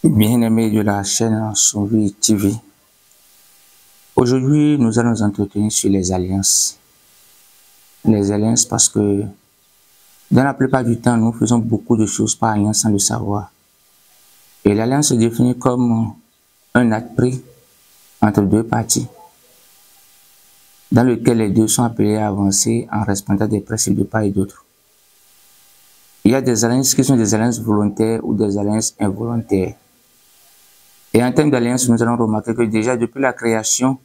Bien-aimés de la chaîne Sauvi TV, aujourd'hui nous allons nous entretenir sur les alliances. Les alliances parce que dans la plupart du temps nous faisons beaucoup de choses par alliance sans le savoir. Et l'alliance se définit comme un acte pris entre deux parties dans lequel les deux sont appelés à avancer en respectant des principes de part et d'autre. Il y a des alliances qui sont des alliances volontaires ou des alliances involontaires. Et en termes d'alliance, nous allons remarquer que déjà depuis la création,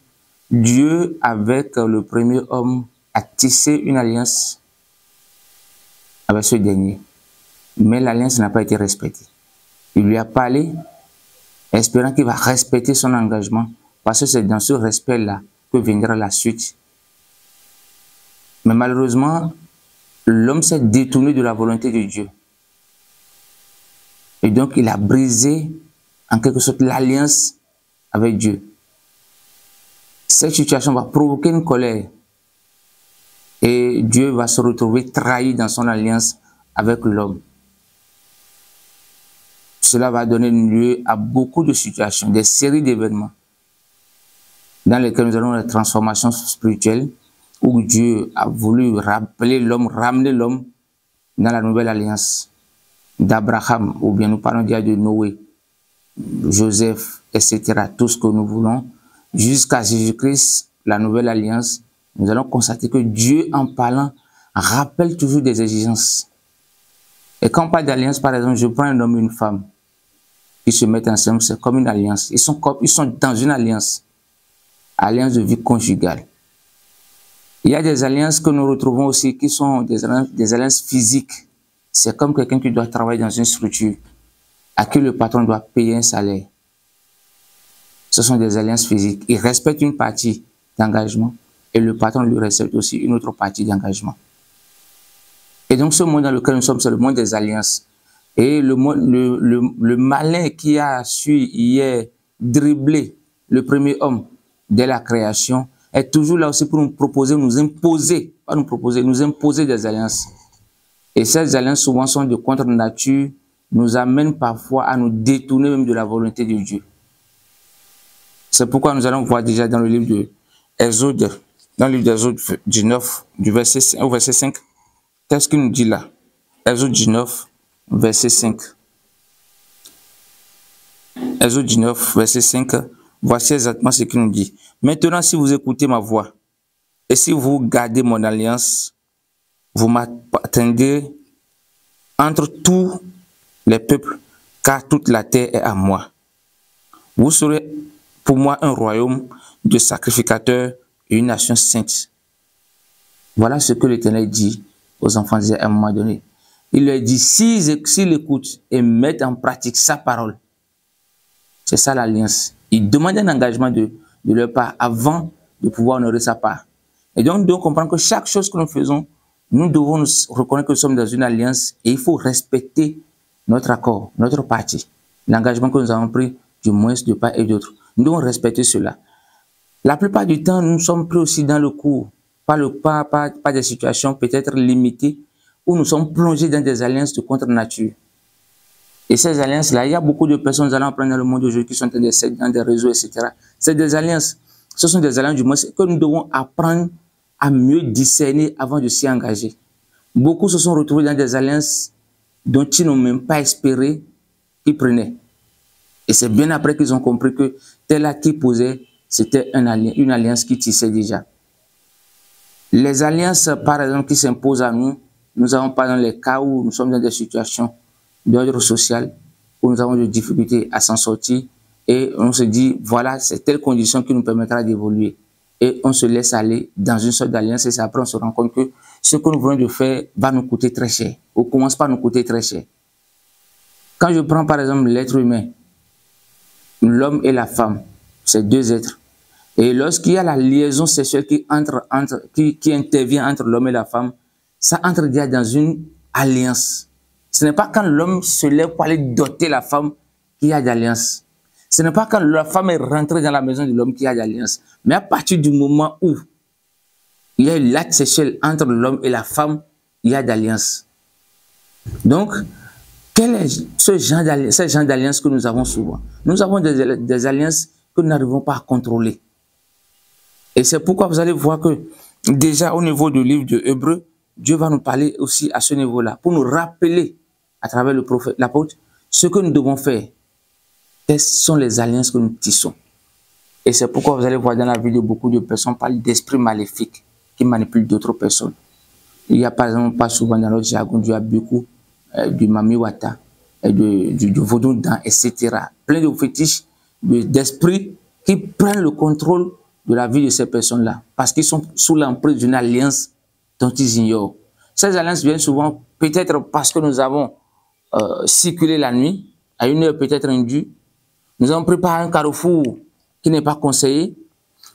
Dieu avec le premier homme a tissé une alliance avec ce dernier. Mais l'alliance n'a pas été respectée. Il lui a parlé, espérant qu'il va respecter son engagement, parce que c'est dans ce respect-là que viendra la suite. Mais malheureusement, l'homme s'est détourné de la volonté de Dieu. Et donc, il a brisé en quelque sorte l'alliance avec Dieu. Cette situation va provoquer une colère. Et Dieu va se retrouver trahi dans son alliance avec l'homme. Cela va donner lieu à beaucoup de situations, des séries d'événements dans lesquels nous avons la transformation spirituelle où Dieu a voulu rappeler l'homme, ramener l'homme dans la nouvelle alliance d'Abraham, ou bien nous parlons déjà de Noé, Joseph, etc., tout ce que nous voulons, jusqu'à Jésus-Christ, la nouvelle alliance. Nous allons constater que Dieu, en parlant, rappelle toujours des exigences. Et quand on parle d'alliance, par exemple, je prends un homme et une femme qui se mettent ensemble, c'est comme une alliance. Ils sont dans une alliance de vie conjugale. Il y a des alliances que nous retrouvons aussi qui sont des alliances physiques. C'est comme quelqu'un qui doit travailler dans une structure à qui le patron doit payer un salaire. Ce sont des alliances physiques. Il respecte une partie d'engagement et le patron lui respecte aussi une autre partie d'engagement. Et donc ce monde dans lequel nous sommes, c'est le monde des alliances. Et le malin qui a su hier dribbler le premier homme dès la création est toujours là aussi pour nous proposer, nous imposer, pas nous proposer, nous imposer des alliances. Et ces alliances souvent sont de contre-nature, nous amènent parfois à nous détourner même de la volonté de Dieu. C'est pourquoi nous allons voir déjà dans le livre de Exode, dans le livre d'Exode 19, du verset 5 au verset 5, qu'est-ce qu'il nous dit là? Exode 19, verset 5. Exode 19, verset 5, voici exactement ce qu'il nous dit. Maintenant, si vous écoutez ma voix, et si vous gardez mon alliance, vous m'attendez entre tous les peuples, car toute la terre est à moi. Vous serez pour moi un royaume de sacrificateurs et une nation sainte. Voilà ce que l'Éternel dit aux enfants d'Israël à un moment donné. Il leur dit, s'ils écoutent et mettent en pratique sa parole, c'est ça l'alliance. Il demande un engagement de leur part avant de pouvoir honorer sa part. Et donc, nous devons comprendre que chaque chose que nous faisons, nous devons nous reconnaître que nous sommes dans une alliance et il faut respecter notre accord, notre partie, l'engagement que nous avons pris, du moins de part et d'autre. Nous devons respecter cela. La plupart du temps, nous sommes pris aussi dans le coup, pas des situations peut-être limitées, où nous sommes plongés dans des alliances de contre-nature. Et ces alliances-là, il y a beaucoup de personnes, nous allons apprendre dans le monde aujourd'hui, qui sont dans des réseaux, etc. C'est des alliances. Ce sont des alliances du moins que nous devons apprendre à mieux discerner avant de s'y engager. Beaucoup se sont retrouvés dans des alliances dont ils n'ont même pas espéré qu'ils prenaient. Et c'est bien après qu'ils ont compris que tel acte qu'ils posaient, c'était une alliance qui tissait déjà. Les alliances, par exemple, qui s'imposent à nous, nous n'avons pas dans les cas où nous sommes dans des situations d'ordre social, où nous avons des difficultés à s'en sortir, et on se dit, voilà, c'est telle condition qui nous permettra d'évoluer. Et on se laisse aller dans une sorte d'alliance, et après on se rend compte que ce que nous venons de faire va nous coûter très cher, ou commence par nous coûter très cher. Quand je prends par exemple l'être humain, l'homme et la femme, c'est deux êtres. Et lorsqu'il y a la liaison sexuelle qui intervient entre l'homme et la femme, ça entre déjà dans une alliance. Ce n'est pas quand l'homme se lève pour aller doter la femme qu'il y a d'alliance. Ce n'est pas quand la femme est rentrée dans la maison de l'homme qu'il y a d'alliance. Mais à partir du moment où il y a l'acte sexuel entre l'homme et la femme, il y a d'alliance. Donc, Quel est ce genre d'alliance que nous avons souvent? Nous avons des alliances que nous n'arrivons pas à contrôler. Et c'est pourquoi vous allez voir que déjà au niveau du livre de Hébreux, Dieu va nous parler aussi à ce niveau-là, pour nous rappeler à travers le prophète, l'apôtre, ce que nous devons faire. Quelles sont les alliances que nous tissons? Et c'est pourquoi vous allez voir dans la vie de beaucoup de personnes parler d'esprits maléfiques qui manipulent d'autres personnes. Il y a par exemple pas souvent dans notre jargon du beaucoup du mamiwata, du vaudou dans, etc. Plein de fétiches, d'esprits qui prennent le contrôle de la vie de ces personnes-là parce qu'ils sont sous l'emprise d'une alliance dont ils ignorent. Ces alliances viennent souvent peut-être parce que nous avons circulé la nuit à une heure peut-être indue. Nous avons préparé un carrefour qui n'est pas conseillé.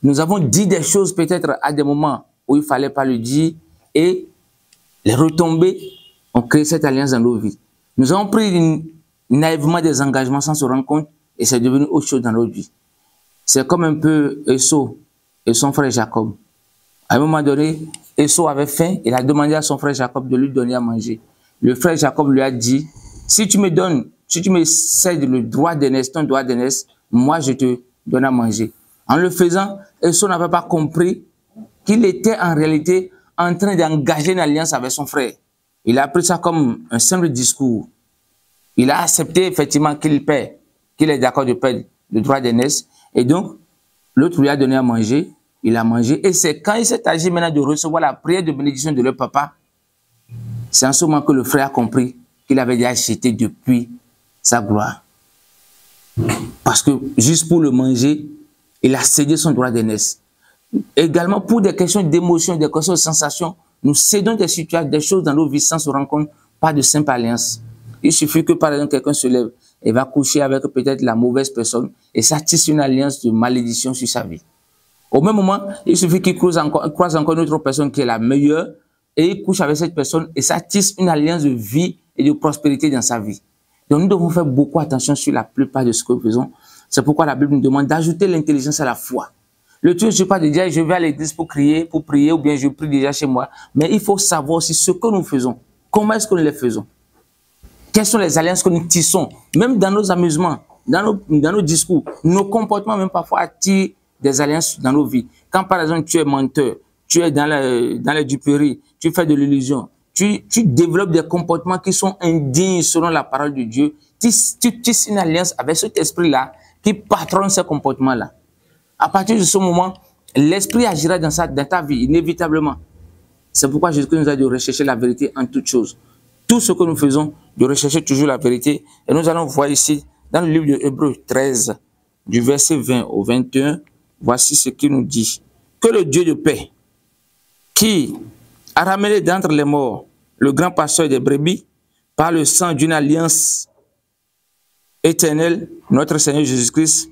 Nous avons dit des choses peut-être à des moments où il ne fallait pas le dire et les retombées ont créé cette alliance dans nos vies. Nous avons pris naïvement des engagements sans se rendre compte et c'est devenu autre chose dans notre vie. C'est comme un peu Esau et son frère Jacob. À un moment donné, Esau avait faim, il a demandé à son frère Jacob de lui donner à manger. Le frère Jacob lui a dit, si tu me cèdes le droit d'aînesse, ton droit d'aînesse, moi je te donne à manger. En le faisant, Esau n'avait pas compris qu'il était en réalité en train d'engager une alliance avec son frère. Il a pris ça comme un simple discours. Il a accepté effectivement qu'il paie, qu'il est d'accord de payer le droit d'aînesse. Et donc, l'autre lui a donné à manger, il a mangé. Et c'est quand il s'est agi maintenant de recevoir la prière de bénédiction de leur papa, c'est en ce moment que le frère a compris qu'il avait déjà acheté depuis sa gloire. Parce que juste pour le manger, il a cédé son droit d'aînesse. Également pour des questions d'émotion, des questions de sensations, nous cédons des situations, des choses dans nos vies sans se rendre compte, pas de simple alliance. Il suffit que par exemple quelqu'un se lève et va coucher avec peut-être la mauvaise personne et ça tisse une alliance de malédiction sur sa vie. Au même moment, il suffit qu'il croise encore une autre personne qui est la meilleure et il couche avec cette personne et ça tisse une alliance de vie et de prospérité dans sa vie. Donc nous devons faire beaucoup attention sur la plupart de ce que nous faisons. C'est pourquoi la Bible nous demande d'ajouter l'intelligence à la foi. Le truc, je ne sais pas de dire, je vais à l'église pour prier, ou bien je prie déjà chez moi. Mais il faut savoir aussi ce que nous faisons. Comment est-ce que nous les faisons? Quelles sont les alliances que nous tissons? Même dans nos amusements, dans nos discours, nos comportements même parfois attirent des alliances dans nos vies. Quand par exemple tu es menteur, tu es dans les duperies, tu fais de l'illusion, tu développes des comportements qui sont indignes selon la parole de Dieu, tu tisses une alliance avec cet esprit-là qui patronne ces comportements-là. À partir de ce moment, l'esprit agira dans ta vie, inévitablement. C'est pourquoi Jésus nous a dit de rechercher la vérité en toutes choses. Tout ce que nous faisons, de rechercher toujours la vérité. Et nous allons voir ici, dans le livre de Hébreux 13, du verset 20 au 21, voici ce qu'il nous dit. Que le Dieu de paix, qui a ramené d'entre les morts le grand pasteur des brebis, par le sang d'une alliance éternelle, notre Seigneur Jésus-Christ,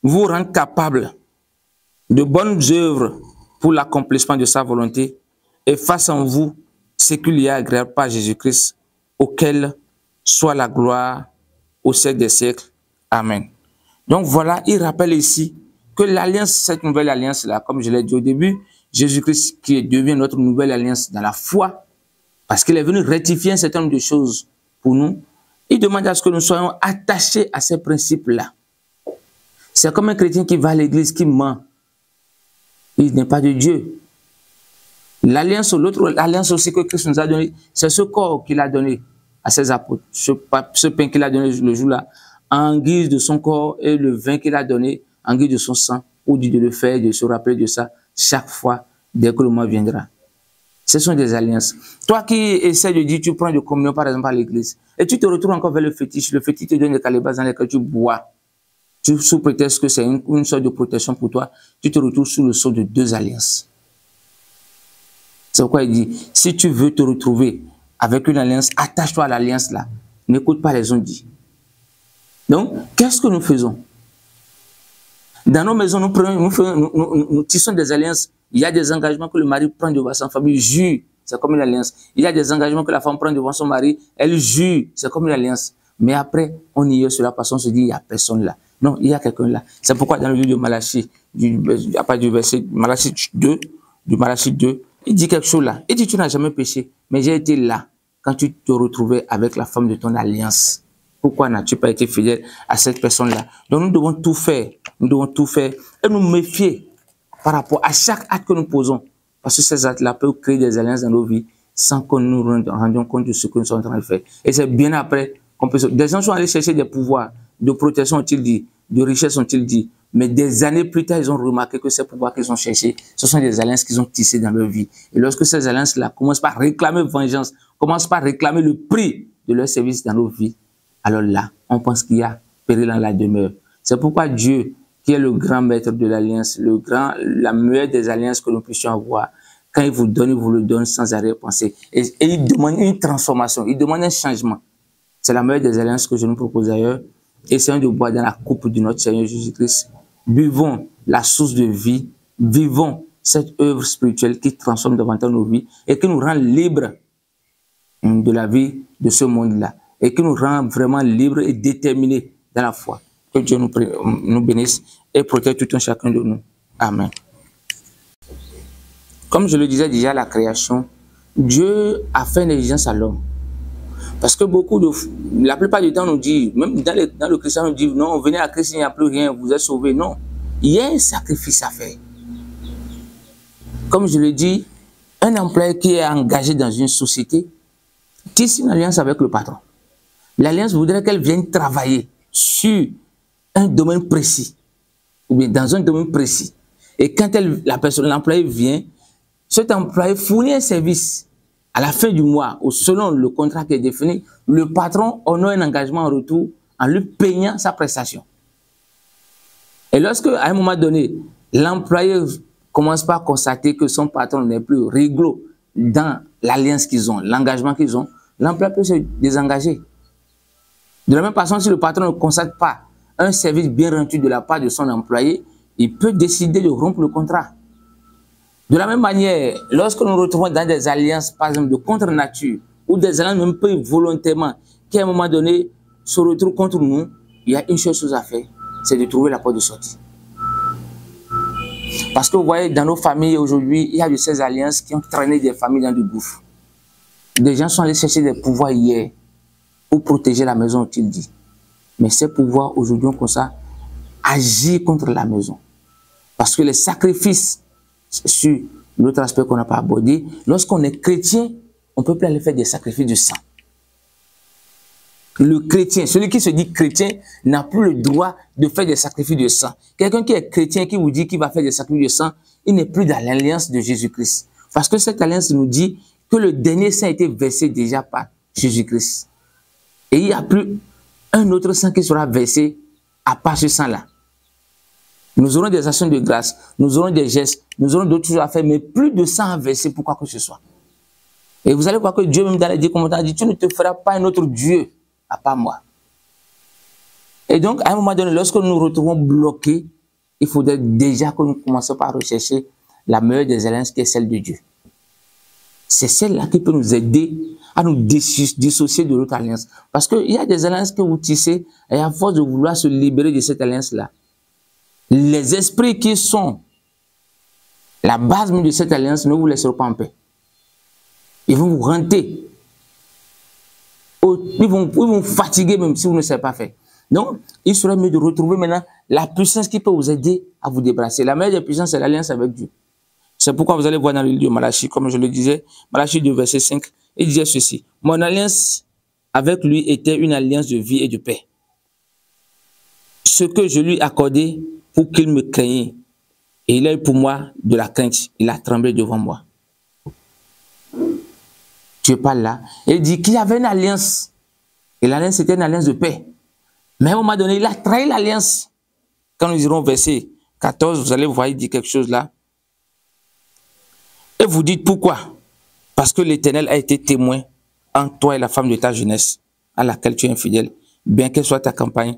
vous rendre capable de bonnes œuvres pour l'accomplissement de sa volonté et fasse en vous ce qu'il y a agréable par Jésus-Christ, auquel soit la gloire au siècle des siècles. Amen. Donc voilà, il rappelle ici que l'alliance, cette nouvelle alliance-là, comme je l'ai dit au début, Jésus-Christ qui devient notre nouvelle alliance dans la foi, parce qu'il est venu rectifier un certain nombre de choses pour nous, il demande à ce que nous soyons attachés à ces principes-là. C'est comme un chrétien qui va à l'église, qui ment. Il n'est pas de Dieu. L'alliance, l'autre alliance aussi que Christ nous a donné, c'est ce corps qu'il a donné à ses apôtres. Ce pain qu'il a donné le jour-là, en guise de son corps, et le vin qu'il a donné en guise de son sang, pour dire de le faire, de se rappeler de ça chaque fois, dès que le mois viendra. Ce sont des alliances. Toi qui essaies de dire, tu prends de communion par exemple à l'église, et tu te retrouves encore vers le fétiche te donne des calebasses dans lesquelles tu bois. Sous prétexte que c'est une sorte de protection pour toi, tu te retrouves sous le sceau de deux alliances. C'est pourquoi il dit, si tu veux te retrouver avec une alliance, attache-toi à l'alliance là. N'écoute pas les on-dit. Donc, qu'est-ce que nous faisons? Dans nos maisons, nous tissons des alliances. Il y a des engagements que le mari prend devant sa famille, jure, c'est comme une alliance. Il y a des engagements que la femme prend devant son mari, elle jure, c'est comme une alliance. Mais après, on ignore cela parce qu'on se dit, il n'y a personne là. Non, il y a quelqu'un là. C'est pourquoi dans le livre de Malachie, à partir du verset Malachie 2, il dit quelque chose là. Il dit, tu n'as jamais péché, mais j'ai été là. quand tu te retrouvais avec la femme de ton alliance? Pourquoi n'as-tu pas été fidèle à cette personne-là? Donc nous devons tout faire, et nous méfier par rapport à chaque acte que nous posons. Parce que ces actes-là peuvent créer des alliances dans nos vies sans que nous nous rendions compte de ce que nous sommes en train de faire. Et c'est bien après qu'on peut... Des gens sont allés chercher des pouvoirs de protection, ont-ils dit, de richesse, ont-ils dit. Mais des années plus tard, ils ont remarqué que ces pouvoirs qu'ils ont cherchés, ce sont des alliances qu'ils ont tissées dans leur vie. Et lorsque ces alliances-là commencent par réclamer vengeance, commencent par réclamer le prix de leur service dans nos vies, alors là, on pense qu'il y a péril en la demeure. C'est pourquoi Dieu, qui est le grand maître de l'alliance, la meilleure des alliances que nous puissions avoir, quand il vous donne, il vous le donne sans arrière-pensée. Et il demande une transformation, il demande un changement. C'est la meilleure des alliances que je nous propose d'ailleurs. Essayons de boire dans la coupe de notre Seigneur Jésus-Christ. Buvons la source de vie, vivons cette œuvre spirituelle qui transforme davantage nos vies et qui nous rend libres de la vie de ce monde-là et qui nous rend vraiment libres et déterminés dans la foi. Que Dieu nous bénisse et protège tout un chacun de nous. Amen. Comme je le disais déjà à la création, Dieu a fait une exigence à l'homme. Parce que la plupart du temps, on nous dit, même dans le christianisme, on nous dit, non, venez à Christ, il n'y a plus rien, vous êtes sauvés. Non, il y a un sacrifice à faire. Comme je le dis, un employé qui est engagé dans une société tisse une alliance avec le patron. L'alliance voudrait qu'elle vienne travailler sur un domaine précis, ou bien dans un domaine précis. Et quand l'employé vient, cet employé fournit un service. À la fin du mois, ou selon le contrat qui est défini, le patron honore un engagement en retour en lui payant sa prestation. Et lorsque, à un moment donné, l'employé commence par constater que son patron n'est plus réglo dans l'alliance qu'ils ont, l'engagement qu'ils ont, l'employé peut se désengager. De la même façon, si le patron ne constate pas un service bien rendu de la part de son employé, il peut décider de rompre le contrat. De la même manière, lorsque nous nous retrouvons dans des alliances, par exemple, de contre-nature, ou des alliances même peu volontairement, qui à un moment donné se retrouvent contre nous, il y a une chose à faire, c'est de trouver la porte de sortie. Parce que vous voyez, dans nos familles aujourd'hui, il y a de ces alliances qui ont traîné des familles dans du gouffre. Des gens sont allés chercher des pouvoirs hier pour protéger la maison, ont-ils dit. Mais ces pouvoirs aujourd'hui ont comme ça agi contre la maison. Parce que les sacrifices, sur l'autre aspect qu'on n'a pas abordé, lorsqu'on est chrétien, on ne peut plus aller faire des sacrifices de sang. Le chrétien, celui qui se dit chrétien, n'a plus le droit de faire des sacrifices de sang. Quelqu'un qui est chrétien, qui vous dit qu'il va faire des sacrifices de sang, il n'est plus dans l'alliance de Jésus-Christ. Parce que cette alliance nous dit que le dernier sang a été versé déjà par Jésus-Christ. Et il n'y a plus un autre sang qui sera versé à part ce sang-là. Nous aurons des actions de grâce, nous aurons des gestes, nous aurons d'autres choses à faire, mais plus de sang à verser pour quoi que ce soit. Et vous allez voir que Dieu même dans les 10 commandements dit, tu ne te feras pas un autre Dieu à part moi. Et donc, à un moment donné, lorsque nous nous retrouvons bloqués, il faudrait déjà que nous commencions par rechercher la meilleure des alliances qui est celle de Dieu. C'est celle-là qui peut nous aider à nous dissocier de l'autre alliance. Parce qu'il y a des alliances que vous tissez, et à force de vouloir se libérer de cette alliance-là, les esprits qui sont la base même de cette alliance ne vous laisseront pas en paix. Ils vont vous renter. Ils vont vous fatiguer même si vous ne savez pas faire. Donc, il serait mieux de retrouver maintenant la puissance qui peut vous aider à vous débarrasser. La meilleure des puissances, c'est l'alliance avec Dieu. C'est pourquoi vous allez voir dans le livre de Malachie, comme je le disais, Malachie 2, verset 5, il disait ceci. Mon alliance avec lui était une alliance de vie et de paix. Ce que je lui accordais pour qu'il me craignait. Et il a eu pour moi de la crainte. Il a tremblé devant moi. Tu es pas là. Il dit qu'il y avait une alliance. Et l'alliance, c'était une alliance de paix. Mais à un moment donné, il a trahi l'alliance. Quand nous irons au verset 14, vous allez voir, il dit quelque chose là. Et vous dites pourquoi? Parce que l'Éternel a été témoin en toi et la femme de ta jeunesse, à laquelle tu es infidèle, bien qu'elle soit ta compagne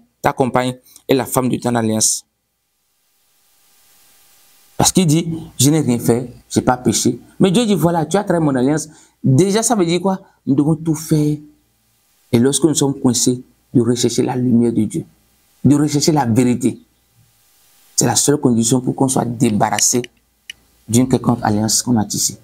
et la femme de ton alliance. Parce qu'il dit, je n'ai rien fait, je n'ai pas péché. Mais Dieu dit, voilà, tu as trahi mon alliance. Déjà, ça veut dire quoi? Nous devons tout faire. Et lorsque nous sommes coincés, de rechercher la lumière de Dieu, de rechercher la vérité. C'est la seule condition pour qu'on soit débarrassé d'une quelconque alliance qu'on a tissée.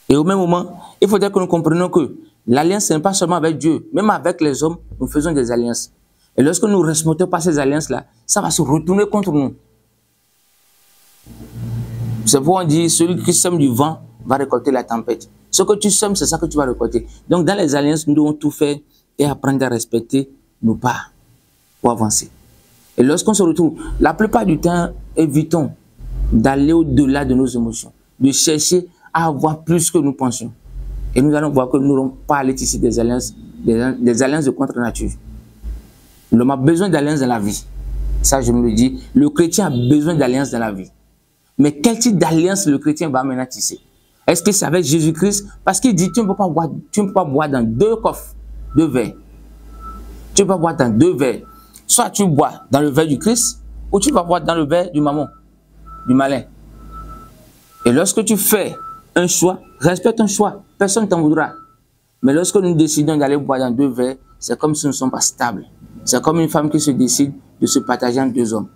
Et au même moment, il faudrait que nous comprenions que l'alliance n'est pas seulement avec Dieu, même avec les hommes, nous faisons des alliances. Et lorsque nous ne respectons pas ces alliances-là, ça va se retourner contre nous. C'est pourquoi on dit, celui qui sème du vent va récolter la tempête. Ce que tu sèmes, c'est ça que tu vas récolter. Donc dans les alliances, nous devons tout faire et apprendre à respecter nos parts pour avancer. Et lorsqu'on se retrouve, la plupart du temps, évitons d'aller au-delà de nos émotions, de chercher à avoir plus que nous pensions. Et nous allons voir que nous n'aurons pas aller tisser des alliances de contre-nature. L'homme a besoin d'alliances dans la vie. Ça, je me le dis. Le chrétien a besoin d'alliances dans la vie. Mais quel type d'alliance le chrétien va maintenant tisser? Est-ce que c'est avec Jésus-Christ? Parce qu'il dit, tu ne peux pas boire dans deux coffres, deux verres. Tu ne peux pas boire dans deux verres. Soit tu bois dans le verre du Christ, ou tu vas boire dans le verre du mammon, du malin. Et lorsque tu fais un choix, respecte un choix. Personne ne t'en voudra. Mais lorsque nous décidons d'aller boire dans deux verres, c'est comme si nous ne sommes pas stables. C'est comme une femme qui se décide de se partager en deux hommes.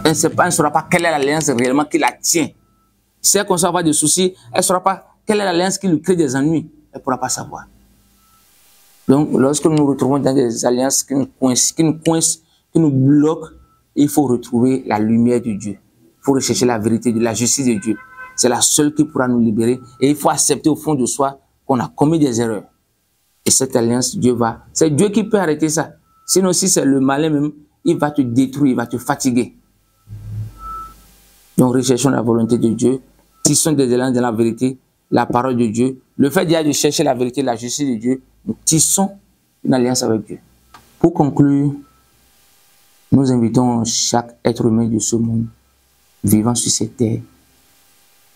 Elle ne saura pas quelle est l'alliance réellement qui la tient. Si elle commence à avoir des soucis, elle ne saura pas quelle est l'alliance qui lui crée des ennuis. Elle ne pourra pas savoir. Donc, lorsque nous nous retrouvons dans des alliances qui nous coincent, qui nous bloquent, il faut retrouver la lumière de Dieu. Il faut rechercher la vérité, de la justice de Dieu. C'est la seule qui pourra nous libérer. Et il faut accepter au fond de soi qu'on a commis des erreurs. Et cette alliance, c'est Dieu qui peut arrêter ça. Sinon, si c'est le malin même, il va te détruire, il va te fatiguer. Donc, recherchons la volonté de Dieu. Tissons des alliances dans la vérité, la parole de Dieu. Le fait de chercher la vérité, la justice de Dieu, nous tissons une alliance avec Dieu. Pour conclure, nous invitons chaque être humain de ce monde vivant sur cette terre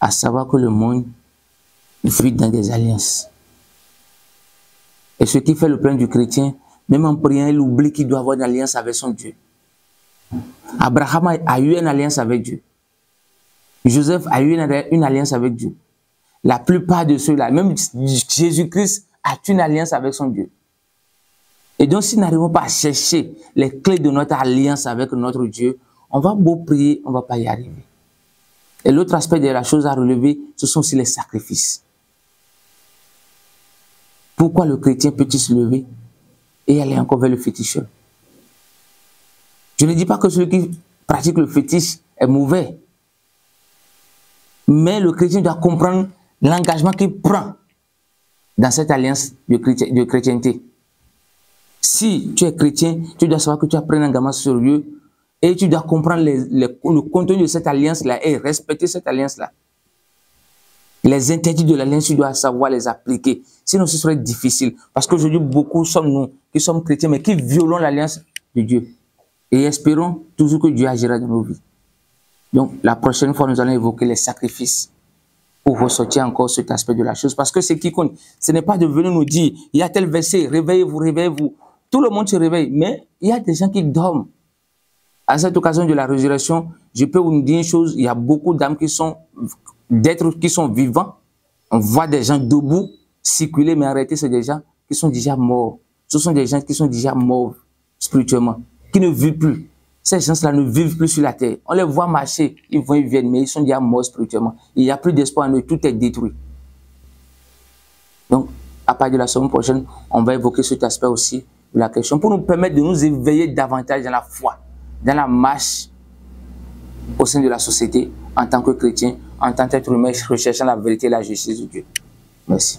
à savoir que le monde vit dans des alliances. Et ce qui fait le plein du chrétien, même en priant, il oublie qu'il doit avoir une alliance avec son Dieu. Abraham a eu une alliance avec Dieu. Joseph a eu une alliance avec Dieu. La plupart de ceux-là, même Jésus-Christ a une alliance avec son Dieu. Et donc, si nous n'arrivons pas à chercher les clés de notre alliance avec notre Dieu, on va beau prier, on ne va pas y arriver. Et l'autre aspect de la chose à relever, ce sont aussi les sacrifices. Pourquoi le chrétien peut-il se lever et aller encore vers le féticheur? Je ne dis pas que celui qui pratique le fétiche est mauvais. Mais le chrétien doit comprendre l'engagement qu'il prend dans cette alliance de chrétienté. Si tu es chrétien, tu dois savoir que tu as pris un engagement sérieux et tu dois comprendre le contenu de cette alliance-là et respecter cette alliance-là. Les interdits de l'alliance, tu dois savoir les appliquer. Sinon, ce serait difficile. Parce qu'aujourd'hui, beaucoup sommes nous qui sommes chrétiens, mais qui violons l'alliance de Dieu. Et espérons toujours que Dieu agira dans nos vies. Donc, la prochaine fois, nous allons évoquer les sacrifices pour ressortir encore cet aspect de la chose. Parce que ce qui compte, ce n'est pas de venir nous dire, il y a tel verset, réveillez-vous, réveillez-vous. Tout le monde se réveille, mais il y a des gens qui dorment. À cette occasion de la résurrection, je peux vous dire une chose, il y a beaucoup d'âmes d'êtres qui sont vivants. On voit des gens debout, circuler, mais en réalité, c'est des gens qui sont déjà morts. Ce sont des gens qui sont déjà morts spirituellement, qui ne vivent plus. Ces gens-là ne vivent plus sur la terre. On les voit marcher, ils vont, ils viennent, mais ils sont déjà morts spirituellement. Il n'y a plus d'espoir en eux, tout est détruit. Donc, à partir de la semaine prochaine, on va évoquer cet aspect aussi de la question pour nous permettre de nous éveiller davantage dans la foi, dans la marche au sein de la société, en tant que chrétien, en tant qu'être humain, recherchant la vérité et la justice de Dieu. Merci.